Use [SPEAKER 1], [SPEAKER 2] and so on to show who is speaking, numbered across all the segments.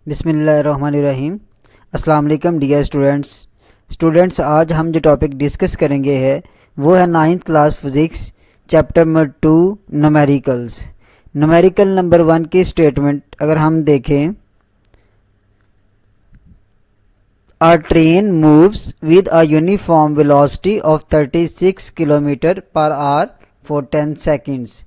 [SPEAKER 1] बिस्मिल्लाहिर्रहमानिर्रहीम। अस्सलाम वालेकुम डियर स्टूडेंट्स, आज हम जो टॉपिक डिस्कस करेंगे है वो है 9th class physics chapter number 2 numericals. Numerical number 1 की स्टेटमेंट अगर हम देखें, A train moves with a uniform velocity of 36 kilometre per hour for 10 seconds।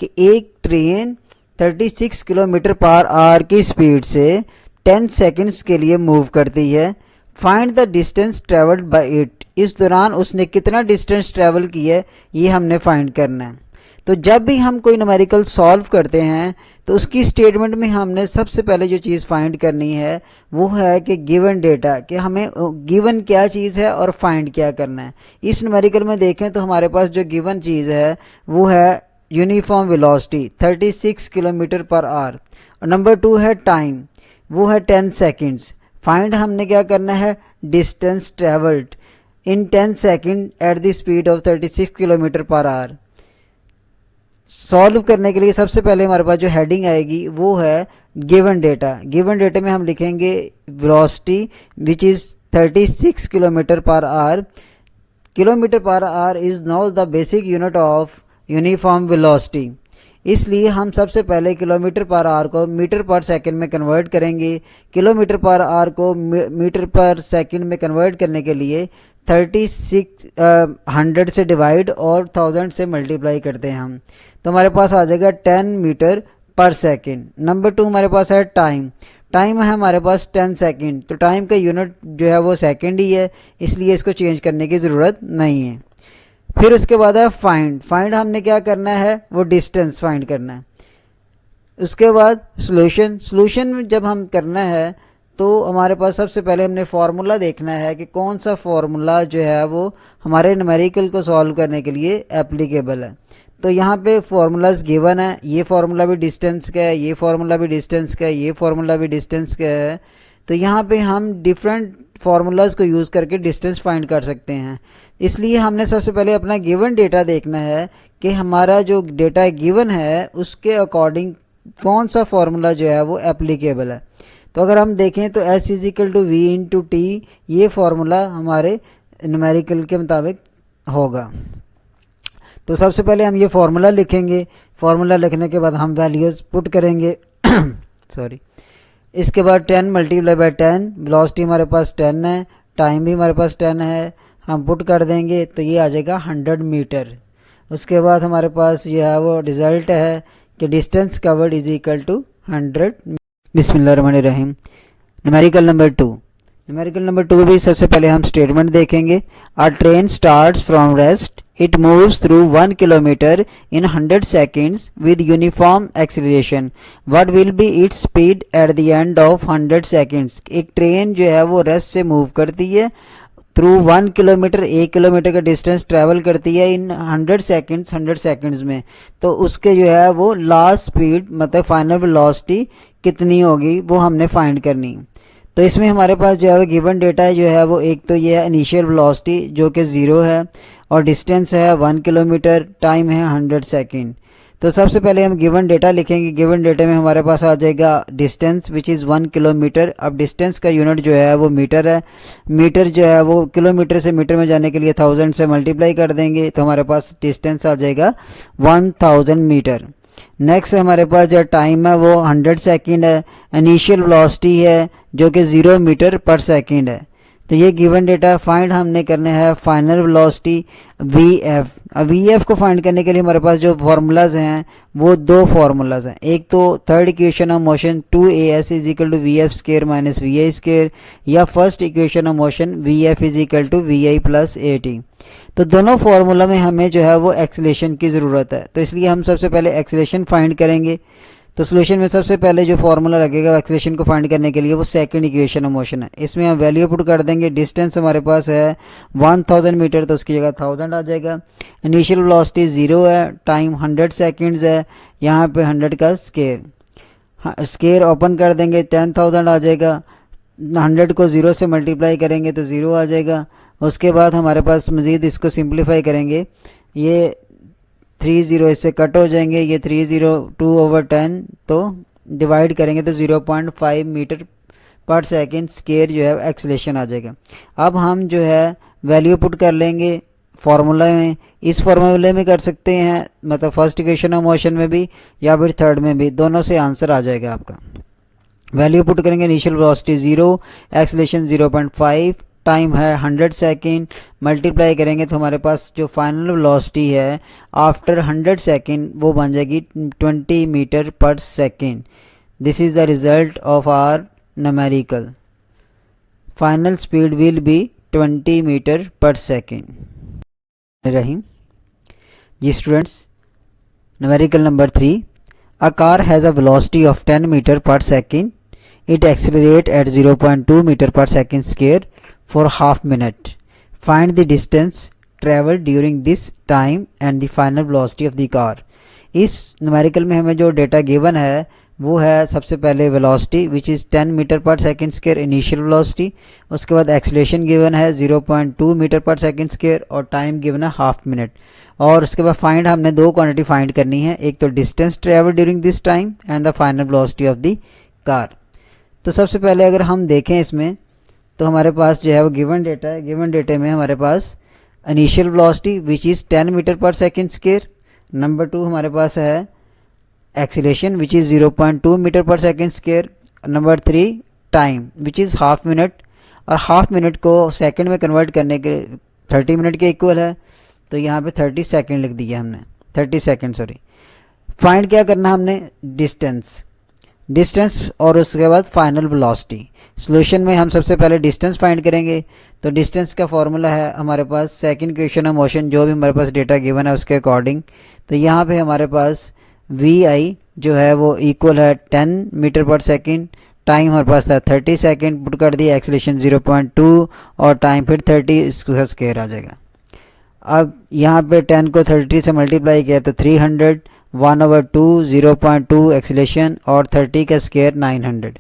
[SPEAKER 1] कि एक ट्रेन 36 किलोमीटर पर आवर की स्पीड से 10 सेकंड्स के लिए मूव करती है। Find the distance travelled by it. इस दौरान उसने कितना डिस्टेंस ट्रेवल किया है ये हमने फाइंड करना है। तो जब भी हम कोई न्यूमेरिकल सॉल्व करते हैं तो उसकी स्टेटमेंट में हमने सबसे पहले जो चीज़ फाइंड करनी है वो है कि गिवन डेटा, कि हमें गिवन क्या चीज़ है और फाइंड क्या करना है। इस न्यूमेरिकल में देखें तो हमारे पास जो गिवन चीज़ है वो है uniform velocity 36 kilometre per hour, और नंबर 2 है टाइम, वो है 10 सेकेंड्स। फाइंड हमने क्या करना है, distance travelled in 10 second at the speed of 36 kilometre per hour. Solve करने के लिए सबसे पहले हमारे पास जो हेडिंग आएगी वो है गिवन डेटा। गिवन डेटा में हम लिखेंगे velocity which is 36 kilometre per hour. Kilometre per hour is now the basic unit of uniform velocity, इसलिए हम सबसे पहले किलोमीटर पर आवर को मीटर पर सेकंड में कन्वर्ट करेंगे। किलोमीटर पर आवर को मीटर पर सेकंड में कन्वर्ट करने के लिए 100 से डिवाइड और 1000 से मल्टीप्लाई करते हैं हम, तो हमारे पास आ जाएगा 10 मीटर पर सेकंड। नंबर 2 हमारे पास है टाइम। टाइम है हमारे पास 10 सेकंड, तो टाइम का यूनिट जो है वो सेकंड ही है, इसलिए इसको चेंज करने की ज़रूरत नहीं है। फिर उसके बाद है फाइंड। फाइंड हमने क्या करना है, वो डिस्टेंस फाइंड करना है। उसके बाद सॉल्यूशन। सॉल्यूशन जब हम करना है तो हमारे पास सबसे पहले हमने फार्मूला देखना है कि कौन सा फार्मूला जो है वो हमारे न्यूमेरिकल को सॉल्व करने के लिए एप्लीकेबल है। तो यहाँ पे फार्मूलाज गिवन है, ये फार्मूला भी डिस्टेंस का है, ये फार्मूला भी डिस्टेंस का है, ये फार्मूला भी डिस्टेंस का है। तो यहाँ पे हम डिफरेंट फार्मूलाज को यूज़ करके डिस्टेंस फाइंड कर सकते हैं। इसलिए हमने सबसे पहले अपना गिवन डेटा देखना है कि हमारा जो डेटा गिवन है उसके अकॉर्डिंग कौन सा फार्मूला जो है वो एप्लीकेबल है। तो अगर हम देखें तो S is equal to V into T, ये फार्मूला हमारे न्यूमेरिकल के मुताबिक होगा। तो सबसे पहले हम ये फार्मूला लिखेंगे। फार्मूला लिखने के बाद हम वैल्यूज पुट करेंगे सॉरी। इसके बाद 10 मल्टीप्लाई बाय 10, वेलोसिटी हमारे पास 10 है, टाइम भी हमारे पास 10 है, हम पुट कर देंगे तो ये आ जाएगा 100 मीटर। उसके बाद हमारे पास ये है वो रिजल्ट है कि distance covered is equal to 100। बिस्मिल्लाहिर्रहमानिर्रहीम। Numerical number 2। न्यूमेरिकल नंबर 2 भी सबसे पहले हम स्टेटमेंट देखेंगे। A train starts from rest, it moves through 1 kilometer in 100 seconds with uniform acceleration. What will be its speed at the end of 100 seconds? एक train जो है वो रेस्ट से मूव करती है थ्रू 1 किलोमीटर, 1 किलोमीटर का distance travel करती है इन 100 सेकंड्स में। तो उसके जो है वो लास्ट स्पीड मतलब फाइनल वेलोसिटी कितनी होगी वो हमने फाइंड करनी। तो इसमें हमारे पास जो है वो गिवन डेटा जो है वो एक तो ये है इनिशियल वेलोसिटी जो कि 0 है, और डिस्टेंस है 1 किलोमीटर, टाइम है 100 सेकेंड। तो सबसे पहले हम गिवन डेटा लिखेंगे। गिवन डेटा में हमारे पास आ जाएगा डिस्टेंस विच इज़ 1 किलोमीटर। अब डिस्टेंस का यूनिट जो है वो मीटर है। मीटर जो है वो किलोमीटर से मीटर में जाने के लिए 1000 से मल्टीप्लाई कर देंगे तो हमारे पास डिस्टेंस आ जाएगा 1000 मीटर। नेक्स्ट हमारे पास जो टाइम है वो 100 सेकेंड है। इनिशियल वेलोसिटी है जो कि 0 मीटर पर सेकेंड है। तो ये गिवन डेटा फाइंड हमने करने हैं फाइनल वेलोसिटी वी.एफ। अब वी.एफ को फाइंड करने के लिए हमारे पास जो फार्मूलाज हैं वो दो फार्मूलाज हैं। एक तो third equation of motion 2as is equal to V F square minus V I square, या first equation of motion V F is equal to we I plus A T. तो दोनों फार्मूला में हमें जो है वो एक्सेलेरेशन की ज़रूरत है, तो इसलिए हम सबसे पहले एक्सेलेरेशन फाइंड करेंगे। तो सोल्यूशन में सबसे पहले जो फार्मूला लगेगा एक्सेलेरेशन को फाइंड करने के लिए वो सेकंड इक्वेशन ऑफ मोशन है। इसमें हम वैल्यू पुट कर देंगे। डिस्टेंस हमारे पास है 1000 मीटर, तो उसकी जगह 1000 आ जाएगा। इनिशियल वेलोसिटी 0 है, टाइम 100 सेकंड्स है, यहाँ पे 100 का स्केयर ओपन कर देंगे 10,000 आ जाएगा। 100 को 0 से मल्टीप्लाई करेंगे तो 0 आ जाएगा। उसके बाद हमारे पास मज़ीद इसको सिंप्लीफाई करेंगे, ये 30 इससे कट हो जाएंगे, ये 3 0 2/10 तो डिवाइड करेंगे तो 0.5 मीटर पर सेकेंड स्क्वायर जो है एक्सेलरेशन आ जाएगा। अब हम जो है वैल्यू पुट कर लेंगे फार्मूला में। इस फार्मूले में कर सकते हैं, मतलब फर्स्ट इक्वेशन ऑफ मोशन में भी या फिर थर्ड में भी, दोनों से आंसर आ जाएगा आपका। वैल्यू पुट करेंगे, इनिशियल वेलोसिटी 0, एक्सेलरेशन 0.5, टाइम है 100 सेकेंड, मल्टीप्लाई करेंगे तो हमारे पास जो फाइनल वेलोसिटी है आफ्टर 100 सेकेंड वो बन जाएगी 20 metre per second. This is the result of our numerical. Final speed will be 20 metre per second. Rahim ji students, numerical number 3, a car has a velocity of 10 meter per second. It accelerates at 0.2 meter per second square for half minute. Find the distance traveled during this time and the final velocity of the car. इस numerical में हमें जो data given है वो है सबसे पहले velocity which is 10 metre per second square initial velocity, उसके बाद एक्सेलरेशन गिवन है 0.2 मीटर पर सेकेंड स्क्वायर और टाइम गिवन है हाफ मिनट। और उसके बाद फाइंड हमने दो क्वांटिटी फाइंड करनी है, एक तो distance travel during this time and the final velocity of the car. तो सबसे पहले अगर हम देखें इसमें तो हमारे पास जो है वो गिवन डेटा है। गिवन डेटे में हमारे पास initial velocity which is 10 metre per second square, number 2 हमारे पास है acceleration which is 0.2 metre per second square, number 3 time which is half minute, और हाफ मिनट को सेकंड में कन्वर्ट करने के 30 मिनट के इक्वल है, तो यहाँ पे 30 सेकंड लिख दिया हमने, 30 सेकंड सॉरी। फाइंड क्या करना हमने, डिस्टेंस और उसके बाद फाइनल वेलोसिटी। सॉल्यूशन में हम सबसे पहले डिस्टेंस फाइंड करेंगे। तो डिस्टेंस का फॉर्मूला है हमारे पास सेकंड इक्वेशन ऑफ मोशन, जो भी हमारे पास डेटा गिवन है उसके अकॉर्डिंग। तो यहाँ पे हमारे पास वी आई जो है वो इक्वल है 10 मीटर पर सेकेंड, टाइम हमारे पास था 30 सेकेंड, पुट कर दिया एक्सेलरेशन 0.2 और टाइम फिर 30, इसका स्क्वायर आ जाएगा। अब यहाँ पे 10 को 30 से मल्टीप्लाई किया तो 300, 1/2 0.2 एक्सेलरेशन और 30 का स्क्वायर 900।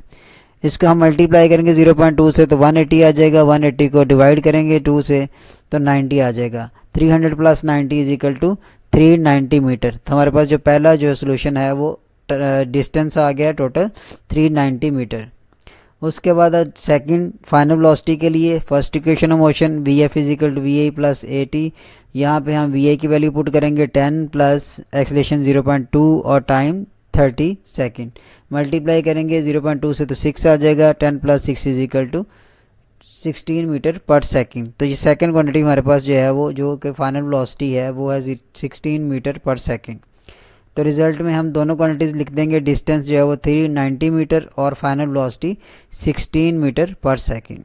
[SPEAKER 1] इसको हम मल्टीप्लाई करेंगे 0.2 से तो 180 आ जाएगा, 180 को डिवाइड करेंगे 2 से तो 90 आ जाएगा। 300 plus 90 is equal to 390 metre. तो हमारे पास जो पहला जो सोल्यूशन है वो डिस्टेंस आ गया टोटल 390 मीटर। उसके बाद सेकंड फाइनल वेलोसिटी के लिए first equation of motion v f is equal to we I plus A t. यहाँ पे हम वी आई की वैल्यू पुट करेंगे 10 प्लस एक्सेलरेशन 0.2 और टाइम 30 सेकेंड, मल्टीप्लाई करेंगे 0.2 से तो 6 आ जाएगा, 10 plus 6 is equal to 16 metre per second. तो ये सेकंड क्वांटिटी हमारे पास जो है वो जो कि फाइनल वेलोसिटी है वो है 16 मीटर पर सेकेंड। तो रिजल्ट में हम दोनों क्वांटिटीज लिख देंगे, डिस्टेंस जो है वो 390 मीटर और final velocity 16 metre per second.